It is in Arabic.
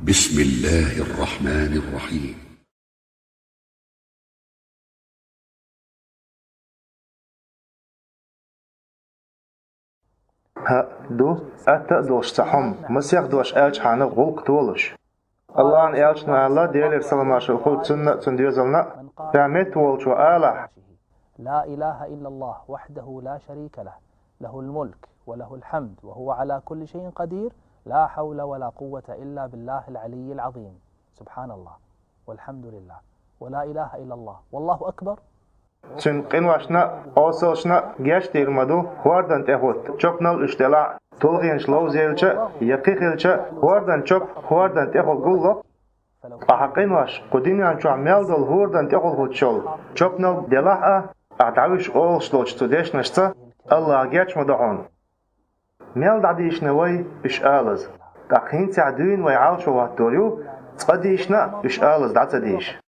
بسم الله الرحمن الرحيم. ها دو أتا دوش صحم مسيح دوش ألش حانا غلق تولش الله أن ألش نالا ديالر سلماش وخل سنة سنديوزلنا فعمت تولش وآله. لا إله إلا الله وحده لا شريك له، له الملك وله الحمد وهو على كل شيء قدير، لا حول ولا قوة إلا بالله العلي العظيم. سبحان الله والحمد لله ولا إله إلا الله والله أكبر. سن قنواشنا أوصلشنا جاش تيرمدو خواردن تهوت چوبنال اشتلا تولغين شلو زيلچا يقيخلچا خواردن چوب خواردن تهول قلو أحقنواش قدينيان چو عميالدل خوردن تهول هوتشول چوبنال دلاحة أعداوش أول شلوش توديش نشتا الله جاش مدعون ميال دعديش نوي إش آلز دقين تعدوين ويعالشو واتوريو تقديشنا إش آلز دعتديش